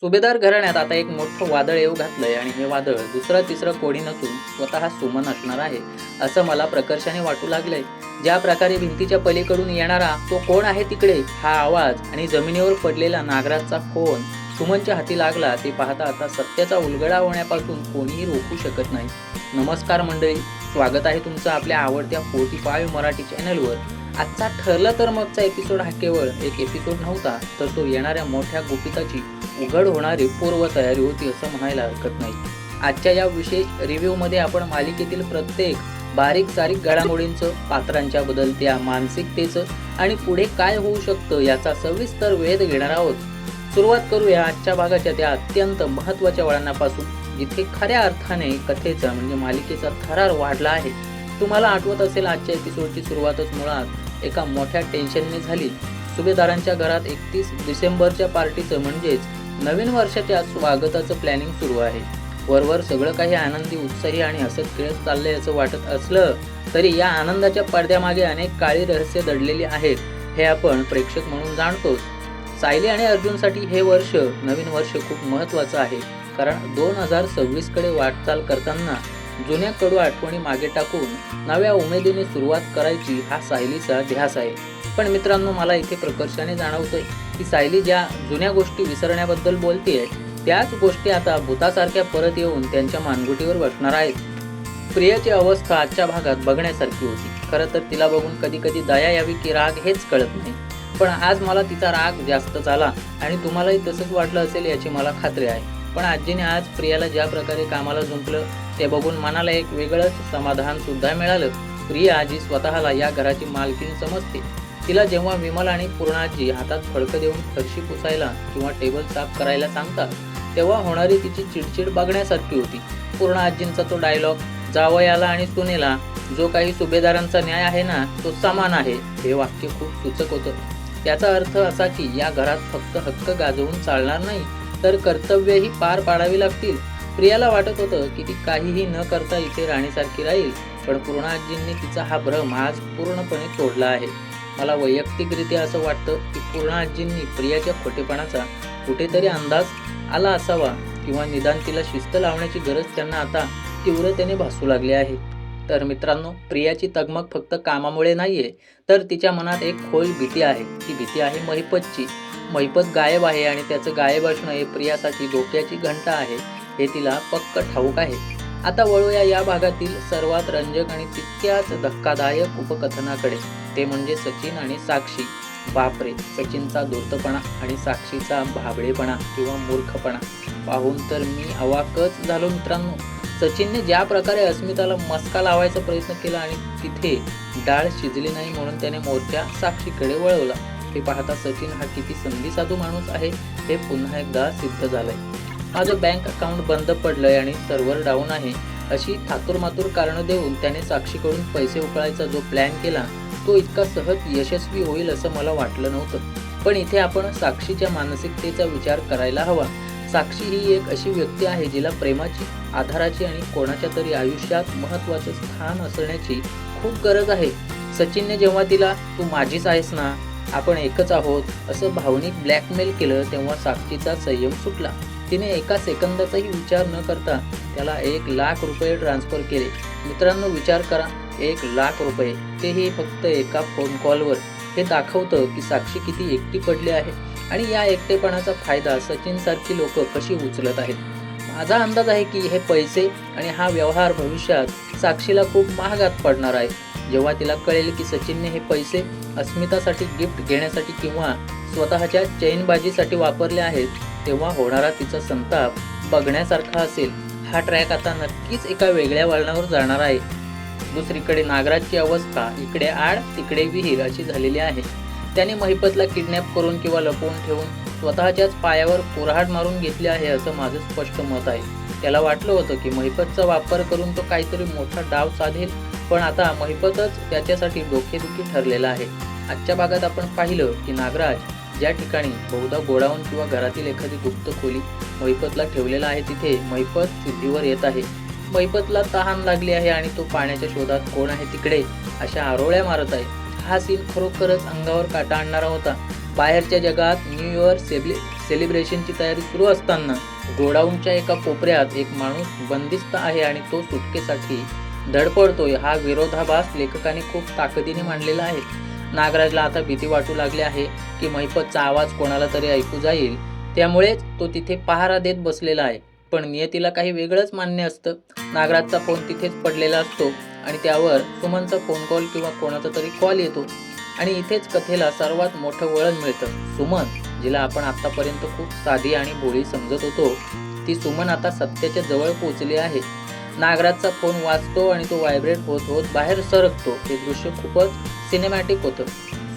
सुभेदार घराण्यात आता एक मोठं वादळ येऊ घातलंय आणि हे वादळ दुसरं तिसरं कोणी नसून स्वतः सुमन असणार आहे असं मला प्रकर्षाने वाटू लागलंय. ज्या प्रकारे भिंतीच्या पलीकडून येणारा तो कोण आहे तिकडे हा आवाज आणि जमिनीवर पडलेला नागराचा कोण सुमनच्या हाती लागला ते पाहता आता सत्याचा उलगडा होण्यापासून कोणीही रोखू शकत नाही. नमस्कार मंडळी, स्वागत आहे तुमचं आपल्या आवडत्या 45 मराठी चॅनलवर. आजचा ठरलं तर मगचा एपिसोड हा केवळ एक एपिसोड नव्हता, तर तो येणाऱ्या मोठ्या गुपिताची उघड होणारी पूर्व तयारी होती असं म्हणायला हरकत नाही. आजच्या या विशेष रिव्ह्यूमध्ये आपण मालिकेतील प्रत्येक बारीक सारीक घडामोडींचं, पात्रांच्या बदलत्या मानसिकतेचं आणि पुढे काय होऊ शकतं याचा सविस्तर वेध घेणार आहोत. सुरुवात करूया आजच्या भागाच्या त्या अत्यंत महत्त्वाच्या वळणापासून, जिथे खऱ्या अर्थाने कथेचा म्हणजे मालिकेचा थरार वाढला आहे. तुम्हाला आठवत असेल, आजच्या एपिसोडची सुरुवातच मुळात एका मोठ्या टेन्शनने झाली. सुभेदारांच्या घरात 31 डिसेंबरच्या पार्टीचं म्हणजेच नवीन वर्षाच्या स्वागताचं प्लॅनिंग सुरू आहे. वरवर सगळं काही आनंदी, उत्साही आणि हसत खेळत चाललंय असं वाटत असलं तरी या आनंदाच्या पडद्यामागे अनेक काळी रहस्य दडलेली आहेत हे आपण प्रेक्षक म्हणून जाणतोच. सायली आणि अर्जुनसाठी हे वर्ष, नवीन वर्ष खूप महत्त्वाचं आहे, कारण 2026 कडे वाटचाल करताना जुन्या कडू आठवणी मागे टाकून नव्या उमेदीने सुरुवात करायची हा सायलीचा ध्यास आहे. पण मित्रांनो, मला इथे प्रकर्षाने जाणवतंय की सायली ज्या जुन्या गोष्टी विसरण्याबद्दल बोलतेय त्याच गोष्टी आता भूतासारख्या परत येऊन त्यांच्या मानगुटीवर बसणार आहेत. प्रियाची अवस्था आजच्या भागात बघण्यासारखी होती. खरं तर तिला बघून कधी कधी दया यावी की राग हेच कळत नाही, पण आज मला तिचा राग जास्त झाला आणि तुम्हालाही तसंच वाटलं असेल याची मला खात्री आहे. पण आजीने आज प्रियाला ज्या प्रकारे कामाला जुंपलं ते बघून मनाला एक वेगळंच समाधान सुद्धा मिळालं. प्रिया आजी स्वतःला या घराची मालकीण समजते. तिला जेव्हा विमल आणि पूर्णाजी हातात फडकं देऊन फरशी पुसायला किंवा टेबल साफ करायला सांगतात तेव्हा होणारी तिची चिडचिड बघण्यासारखी होती. पूर्णाजींचा तो डायलॉग, जावयाला आणि सुनेला जो काही सुभेदारांचा न्याय आहे ना तो समान आहे, हे वाक्य खूप सूचक होतं. त्याचा अर्थ असा की या घरात फक्त हक्क गाजवून चालणार नाही, तर कर्तव्यही पार पाडावी लागतील. प्रियाला वाटत होतं की ती काहीही न करता इथे राणीसारखी राहील, पण पूर्णाजींनी तिचा हा भ्रम आज पूर्णपणे तोडला आहे. मला वैयक्तिकरित्या असं वाटतं की पूर्णाजींनी प्रियाच्या खोटेपणाचा कुठेतरी अंदाज आला असावा, किंवा निदान तिला शिस्त लावण्याची गरज त्यांना आता तीव्रतेने भासू लागली आहे. तर मित्रांनो, प्रियाची तगमग फक्त कामामुळे नाहीये, तर तिच्या मनात एक खोल भीती आहे. ती भीती आहे महिपतची. महिपत गायब आहे आणि त्याचं गायब असणं हे प्रियासाठी धोक्याची घंटा आहे, हे तिला पक्क ठाऊक आहे. आता वळूया या भागातील सर्वात रंजक आणि तितक्याच धक्कादायक उपकथनाकडे, ते म्हणजे सचिन आणि साक्षी. बापरे, सचिनचा धूर्तपणा आणि साक्षीचा भाबडेपणा किंवा मूर्खपणा पाहून तर मी अवाकच झालो मित्रांनो. सचिनने ज्या प्रकारे अस्मिताला मस्का लावायचा प्रयत्न केला आणि तिथे डाळ शिजली नाही म्हणून त्याने मोर्चा साक्षीकडे वळवला, हे पाहता सचिन हा किती संधीसाधू माणूस आहे हे पुन्हा एकदा सिद्ध झालंय. माझं बँक अकाउंट बंद पडलंय आणि सर्व्हर डाऊन आहे अशी थातूरमातूर कारणं देऊन त्याने साक्षीकडून पैसे उकळायचा जो प्लॅन केला तो इतका सहज यशस्वी होईल असं मला वाटलं नव्हतं. पण इथे आपण साक्षीच्या मानसिकतेचा विचार करायला हवा. साक्षी ही एक अशी व्यक्ती आहे जिला प्रेमाची, आधाराची आणि कोणाच्या तरी आयुष्यात महत्त्वाचं स्थान असण्याची खूप गरज आहे. सचिनने जेव्हा तिला तू माझीच आहेस ना, आपण एकच आहोत असं भावनिक ब्लॅकमेल केलं तेव्हा साक्षीचा संयम सुटला. तिने एका सेकंदाचाही विचार न करता त्याला 1 लाख रुपये ट्रान्सफर केले. मित्रांनो, विचार करा, 1 लाख रुपये, तेही फक्त एका फोन कॉलवर. हे दाखवतं की साक्षी किती एकटी पडली आहे आणि या एकटेपणाचा फायदा सचिन सारखी लोक कशी उचलत आहेत. माझा अंदाज आहे की हे पैसे आणि हा व्यवहार भविष्यात साक्षीला खूप महागात पडणार आहे. जेव्हा तिला कळेल की सचिनने हे पैसे अस्मितासाठी गिफ्ट घेण्यासाठी किंवा स्वतःच्या चैनबाजीसाठी वापरले आहेत, तेव्हा होणारा तिचा संताप बघण्यासारखा असेल. हा ट्रॅक आता नक्कीच एका वेगळ्या वळणावर जाणार आहे. दुसरीकडे नागराजची अवस्था इकडे आड तिकडे विहीर अशी झालेली आहे. त्याने महिपतला किडनॅप करून किंवा लपवून ठेवून स्वतःच्याच पायावर कुऱ्हाड मारून घेतली आहे असं माझं स्पष्ट मत आहे. त्याला वाटलं होतं की महिपतचा वापर करून तो काहीतरी मोठा डाव साधेल, पण आता महिपतच त्याच्यासाठी डोकेदुखी ठरलेला आहे. आजच्या भागात आपण पाहिलं की नागराज ज्या ठिकाणी बहुधा गोडाऊन किंवा घरातील एखादी गुप्त खोली महिपतला ठेवलेला आहे तिथे महिपत शुद्धीवर येत आहे. महिपतला तहान लागली आहे आणि तो पाण्याच्या शोधात कोण आहे तिकडे अशा आरोळ्या मारत आहे. हा सीन खरोखरच अंगावर काटा आणणारा होता. बाहेरच्या जगात न्यू इयर सेलिब्रेशनची तयारी सुरू असताना गोडाऊनच्या एका कोपऱ्यात एक माणूस बंदिस्त आहे आणि तो सुटकेसाठी धडपडतोय. हा विरोधाभास लेखकाने खूप ताकदीने मांडलेला आहे. नागराजला आता भीती वाटू लागली आहे की महिपतचा आवाज कोणाला तरी ऐकू जाईल, त्यामुळेच तो तिथे पहारा देत बसलेला आहे. पण नियतीला काही वेगळंच मान्य असतं. नागराजचा फोन तिथेच पडलेला असतो आणि त्यावर सुमनचा फोन कॉल किंवा कोणाचा तरी कॉल येतो आणि इथेच कथेला सर्वात मोठं वळण मिळतं. सुमन, जिला आपण आतापर्यंत खूप साधी आणि भोळी समजत होतो, ती सुमन आता सत्याच्या जवळ पोहोचली आहे. नागराजचा फोन वाजतो आणि तो व्हायब्रेट होत होत बाहेर सरकतो. हे दृश्य खूपच सिनेमॅटिक होतं.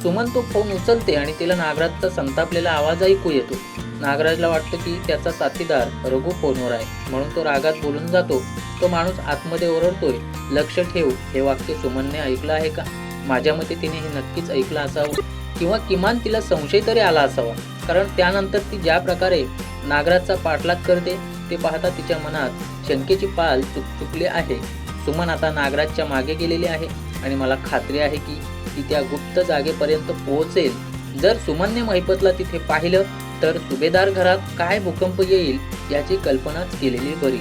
सुमन तो फोन उचलते आणि तिला नागराजचा संतापलेला आवाज ऐकू येतो. नागराजला वाटतं की त्याचा साथीदार रघु फोनवर आहे, म्हणून तो रागात बोलून जातो. तो माणूस आतमध्ये ओरडतोय, लक्ष ठेव. हे वाक्य सुमनने ऐकलं आहे का? माझ्या मते तिने हे नक्कीच ऐकलं असावं किंवा किमान तिला संशय तरी आला असावा, कारण त्यानंतर ती ज्या प्रकारे नागराजचा पाठलाग करते ते पाहता तिच्या मनात शंकेची पाल चुकचुकली आहे. सुमन आता नागराजच्या मागे गेलेली आहे आणि मला खात्री आहे की ती त्या गुप्त जागेपर्यंत पोहोचेल. जर सुमनने महिपतला तिथे पाहिलं तर सुभेदार घरात काय भूकंप येईल याची कल्पनाच केलेली बरी.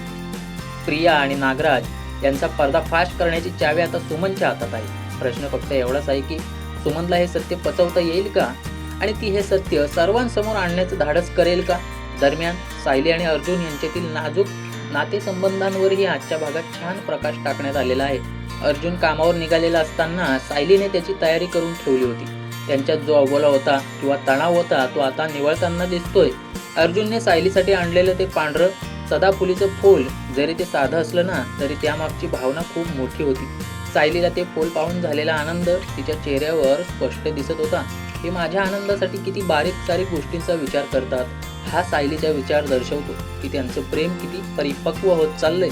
प्रिया आणि नागराज यांचा पर्दाफाश करण्याची चावी आता सुमनच्या हातात आहे. प्रश्न फक्त एवढाच आहे की सुमनला हे सत्य पचवता येईल का आणि ती हे सत्य सर्वांसमोर आणण्याचं धाडस करेल का? दरम्यान सायली आणि अर्जुन यांच्यातील नाजूक नातेसंबंधांवरही आजच्या भागात छान प्रकाश टाकण्यात आलेला आहे. अर्जुन कामावर निघालेला असताना सायलीने त्याची तयारी करून ठेवली होती. त्यांच्यात जो अवबोला होता किंवा तणाव होता तो आता निवळताना दिसतोय. अर्जुनने सायलीसाठी आणलेलं ते पांढरं सदाफुलीचं फूल, जरी ते साधं असलं ना तरी त्यामागची भावना खूप मोठी होती. सायलीला ते फूल पाहून झालेला आनंद तिच्या चेहऱ्यावर स्पष्ट दिसत होता. हे माझ्या आनंदासाठी किती बारीक सारीक गोष्टींचा विचार करतात हा सायलीचा विचार दर्शवतो की त्यांचं प्रेम किती परिपक्व होत चाललंय.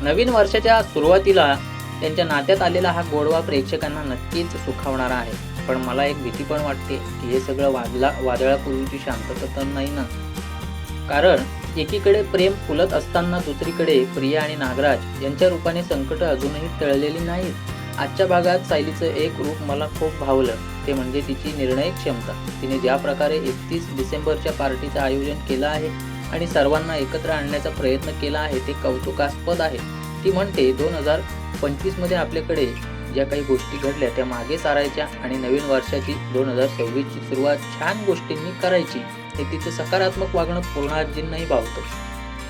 नवीन वर्षाच्या सुरुवातीला त्यांच्या नात्यात आलेला हा गोडवा प्रेक्षकांना नक्कीच सुखावणारा आहे. पण मला एक भीती पण वाटते की हे सगळं वादळापूर्वीची शांतता तर नाही ना. कारण एकीकडे प्रेम फुलत असताना दुसरीकडे प्रिया आणि नागराज यांच्या रूपाने संकट अजूनही टळलेली नाहीत. आजच्या भागात सायलीचं एक रूप मला खूप भावलं, ते म्हणजे तिची निर्णय क्षमता. तिने ज्या प्रकारे 31 डिसेंबरच्या पार्टीचं आयोजन केलं आहे आणि सर्वांना एकत्र आणण्याचा प्रयत्न केला आहे ते कौतुकास्पद आहे. ती म्हणते 2025 मध्ये आपल्याकडे ज्या काही गोष्टी घडल्या त्या मागे सारायच्या आणि नवीन वर्षाची 2026ची सुरुवात छान गोष्टींनी करायची. हे तिचं सकारात्मक वागणं पूर्णाजींनाही भावतं.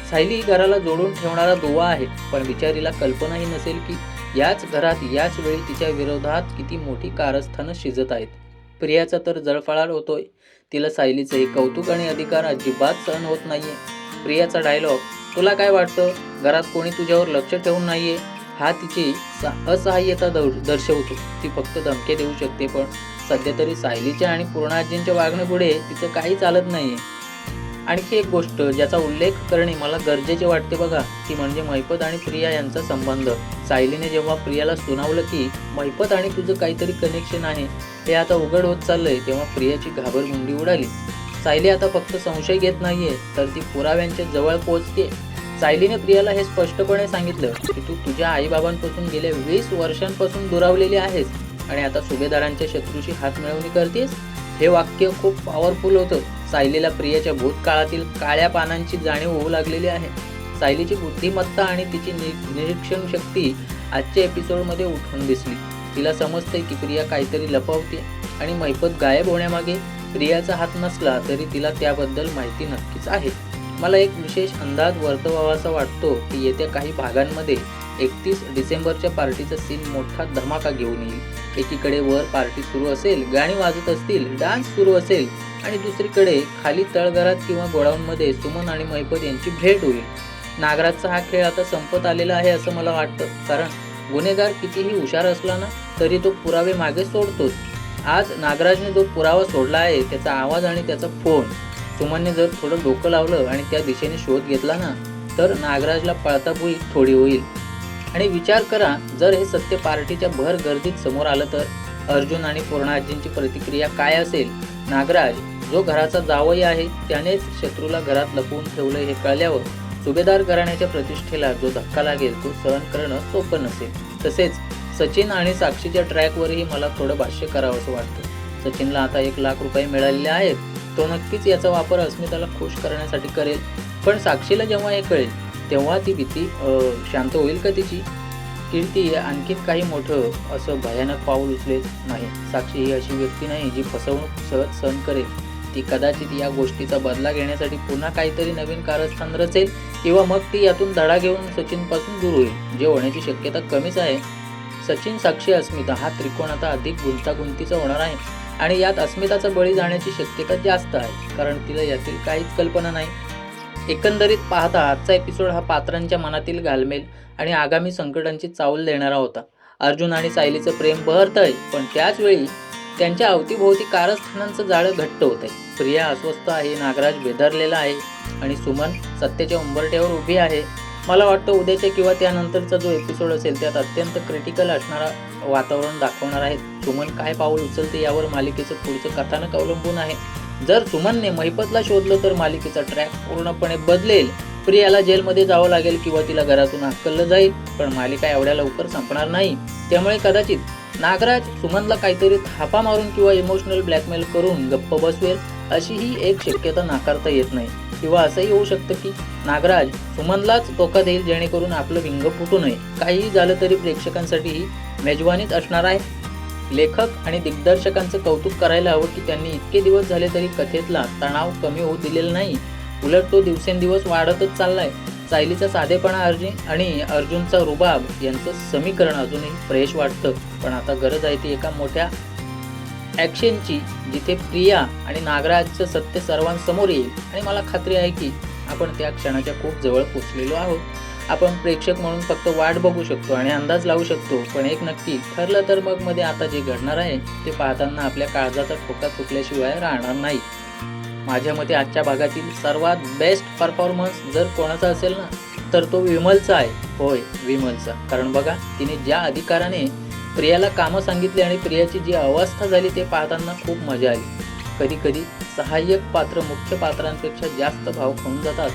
सायली घराला जोडून ठेवणारा दुवा आहे, पण बिचारीला कल्पनाही नसेल की याच घरात याच वेळी तिच्या विरोधात किती मोठी कारस्थानं शिजत आहेत. प्रियाचा तर जळफळाट होतोय. तिला सायलीचं हे कौतुक आणि अधिकार अजिबात सहन होत नाहीये. प्रियाचा डायलॉग, तुला काय वाटतं घरात कोणी तुझ्यावर लक्ष ठेवून नाहीये, हा तिची असहाय्यता दर्शवतो. ती फक्त धमके देऊ शकते, पण सध्या तरी सायलीच्या आणि पूर्णाजींच्या वागण्यापुढे तिचं काही चालत नाहीये. आणखी एक गोष्ट ज्याचा उल्लेख करणे मला गरजेचे वाटते बघा, ती म्हणजे महिपत आणि प्रिया यांचा संबंध. सायलीने जेव्हा प्रियाला सुनावलं की महिपत आणि तुझं काहीतरी कनेक्शन आहे, हे आता उघड होत चाललंय, तेव्हा प्रियाची घाबरगुंडी उडाली. सायली आता फक्त संशय घेत नाहीये तर ती पुराव्यांच्या जवळ पोहोचते. सायलीने प्रियाला हे स्पष्टपणे सांगितलं की तू तुझ्या आईबाबांपासून गेल्या 20 वर्षांपासून दुरावलेली आहेस आणि आता सुभेदारांच्या शत्रूशी हात मिळवणी करतेस. हे वाक्य खूप पॉवरफुल होतं. सायलीला प्रियाच्या भूतकाळातील काळ्या पानांची जाणीव होऊ लागलेली आहे. सायलीची बुद्धिमत्ता आणि तिची निरीक्षण शक्ती आजच्या एपिसोडमध्ये उठून दिसली. तिला समजते की प्रिया काहीतरी लपवते आणि महिपत गायब होण्यामागे प्रियाचा हात नसला तरी तिला त्याबद्दल माहिती नक्कीच आहे. मला एक विशेष अंदाज वर्तवावासा वाटतो की येत्या काही भागांमध्ये 31 डिसेंबरच्या पार्टीचा सीन मोठा धमाका घेऊन येईल. एकीकडे वर पार्टी सुरू असेल, गाणी वाजत असतील, डान्स सुरू असेल आणि दुसरीकडे खाली तळघरात किंवा गोडाऊनमध्ये सुमन आणि महिपत यांची भेट होईल. नागराजचा हा खेळ आता संपत आलेला आहे असं मला वाटतं, कारण गुन्हेगार कितीही हुशार असला ना तरी तो पुरावे मागे सोडतोच. आज नागराजने जो पुरावा सोडला आहे त्याचा आवाज आणि त्याचा फोन, सुमनने जर थोडं डोकं लावलं आणि त्या दिशेने शोध घेतला ना तर नागराजला पळता भुई थोडी होईल. आणि विचार करा, जर हे सत्य पार्टीच्या भर गर्दीत समोर आलं तर अर्जुन आणि पूर्णाजींची प्रतिक्रिया काय असेल? नागराज जो घराचा जावई आहे त्यानेच शत्रूला घरात लपवून ठेवलं हे कळल्यावर सुभेदार घराण्याच्या प्रतिष्ठेला जो धक्का लागेल तो सहन करणं सोपं नसेल. तसेच सचिन आणि साक्षीच्या ट्रॅकवरही मला थोडं भाष्य करावंसं वाटतं. सचिनला आता 1,00,000 रुपये मिळालेले आहेत. तो नक्कीच याचा वापर अस्मिताला खुश करण्यासाठी करेल. पण साक्षीला जेव्हा हे कळेल तेव्हा ती भीती शांत होईल का तिची? कीर्ती आणखीन काही मोठं असं भयानक पाऊल उचलेल नाही. साक्षी ही अशी व्यक्ती नाही जी फसवणूक सहज सहन करेल. ती कदाचित या गोष्टीचा बदला घेण्यासाठी पुन्हा काहीतरी नवीन कारस्थान रचेल किंवा मग ती यातून धडा घेऊन सचिनपासून दूर होईल, जे होण्याची शक्यता कमीच आहे. सचिन, साक्षी, अस्मिता हा त्रिकोण आता अधिक गुंतागुंतीचा होणार आहे आणि यात अस्मिताचा बळी जाण्याची शक्यता जास्त आहे, कारण तिला यातील काहीच कल्पना नाही. एकंदरीत पाहता आजचा एपिसोड हा पात्रांच्या मनातील घालमेल आणि आगामी संकटांची चावल देणारा होता. अर्जुन आणि सायलीचं प्रेम बहरतंय, पण त्याच वेळी त्यांच्या अवतीभोवती कारस्थानांचं जाळं घट्ट होत आहे. प्रिया अस्वस्थ आहे, नागराज बेदरलेला आहे आणि सुमन सत्याच्या उंबरठ्यावर उभी आहे. मला वाटतं उद्याच्या किंवा त्यानंतरचा जो एपिसोड असेल त्यात अत्यंत क्रिटिकल असणारा वातावरण दाखवणार आहे. सुमन काय पाऊल उचलते यावर मालिकेचं पुढचं कथानक अवलंबून आहे. जर सुमनने महिपतला शोधलं तर मालिकेचा ट्रॅक पूर्णपणे बदलेल. प्रियाला जेलमध्ये जावं लागेल किंवा तिला घरातून हाकललं जाईल, पण मालिका एवढ्या लवकर संपणार नाही. त्यामुळे कदाचित नागराज सुमनला काहीतरी थापा मारून किंवा इमोशनल ब्लॅकमेल करून गप्प बसवेल, अशी ही एक शक्यता नाकारता येत नाही. किंवा असंही होऊ शकतं की नागराज सुमनलाच धोका देईल, जेणेकरून आपलं विंग फुटू नये. काहीही झालं तरी प्रेक्षकांसाठी ही मेजवानीच असणार आहे. लेखक आणि दिग्दर्शकांचं कौतुक करायला हवं की त्यांनी इतके दिवस झाले तरी कथेतला तणाव कमी होऊ दिलेला नाही, उलट तो दिवसेंदिवस वाढतच चाललाय. सायलीचा साधेपणा आणि अर्जुनचा रुबाब यांचं समीकरण अजूनही फ्रेश वाटतं, पण आता गरज आहे ती एका मोठ्या ॲक्शनची, जिथे प्रिया आणि नागराजचं सत्य सर्वांसमोर येईल. आणि मला खात्री आहे की आपण त्या क्षणाच्या खूप जवळ पोचलेलो आहोत. आपण प्रेक्षक म्हणून फक्त वाट बघू शकतो आणि अंदाज लावू शकतो, पण एक नक्की ठरलं तर मग मध्ये आता जे घडणार आहे ते पाहताना आपल्या काळजाचा ठोका चुकल्याशिवाय राहणार नाही. माझ्या मते आजच्या भागातील सर्वात बेस्ट परफॉर्मन्स जर कोणाचा असेल ना, तर तो विमलचा आहे. होय, विमलचा. कारण बघा, तिने ज्या अधिकाराने प्रियाला कामं सांगितली आणि प्रियाची जी अवस्था झाली ते पाहताना खूप मजा आली. कधी कधी सहाय्यक पात्र मुख्य पात्रांपेक्षा जास्त भाव खाऊन जातात.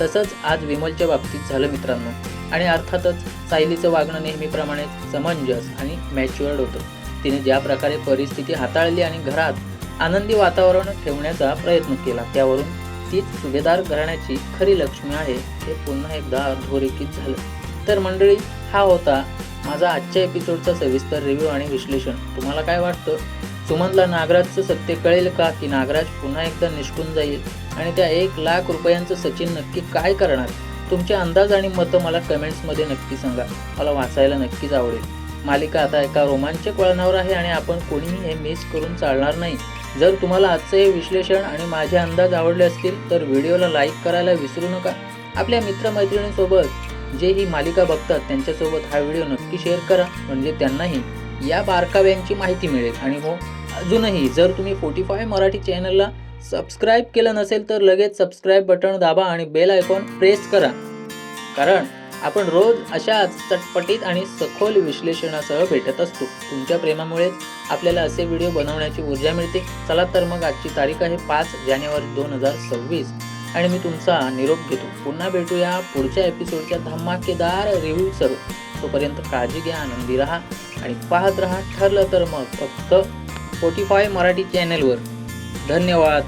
तसंच आज विमलच्या बाबतीत झालं मित्रांनो. आणि अर्थातच सायलीचं वागणं नेहमीप्रमाणे समंजस आणि मॅच्युअर्ड होतं. तिने ज्या प्रकारे परिस्थिती हाताळली आणि घरात आनंदी वातावरण ठेवण्याचा प्रयत्न केला, त्यावरून तीच सुभेदार घराण्याची खरी लक्ष्मी आहे हे पुन्हा एकदा अधोरेखित झालं. तर मंडळी, हा होता माझा आजच्या एपिसोडचा सविस्तर रिव्ह्यू आणि विश्लेषण. तुम्हाला काय वाटतं? सुमनला नागराजचं सत्य कळेल का, की नागराज पुन्हा एकदा निष्ठून जाईल आणि त्या 1,00,000 रुपयांचं सचिन नक्की काय करणार? तुमचे अंदाज आणि मतं मला कमेंट्समध्ये नक्की सांगा. मला वाचायला नक्कीच आवडेल. मालिका आता एका रोमांचक वळणावर आहे आणि आपण कोणीही हे मिस करून चालणार नाही. जर तुम्हाला आजचं हे विश्लेषण आणि माझे अंदाज आवडले असतील तर व्हिडिओला लाईक करायला विसरू नका. आपल्या मित्रमैत्रिणींसोबत जे ही मालिका बघतात त्यांच्यासोबत हा व्हिडिओ नक्की शेअर करा, म्हणजे त्यांनाही या बारकाव्यांची माहिती मिळेल. आणि हो, अजूनही जर तुम्ही 45 मराठी चॅनलला सबस्क्राईब केलं नसेल तर लगेच सबस्क्राईब बटन दाबा आणि बेल आयकॉन प्रेस करा, कारण आपण रोज अशाच चटपटीत आणि सखोल विश्लेषणासह भेटत असतो. तुमच्या प्रेमामुळेच आपल्याला असे व्हिडिओ बनवण्याची ऊर्जा मिळते. चला तर मग आजची तारीख आहे 5 जानेवारी 2026 आणि मी तुमचा निरोप घेतो. पुन्हा भेटूया पुढच्या एपिसोडच्या धमाकेदार रिव्ह्यू सह. तोपर्यंत काळजी घ्या, आनंदी राहा आणि पाहत राहा. ठरलं तर मग फक्त 45 मराठी चॅनलवर. धन्यवाद.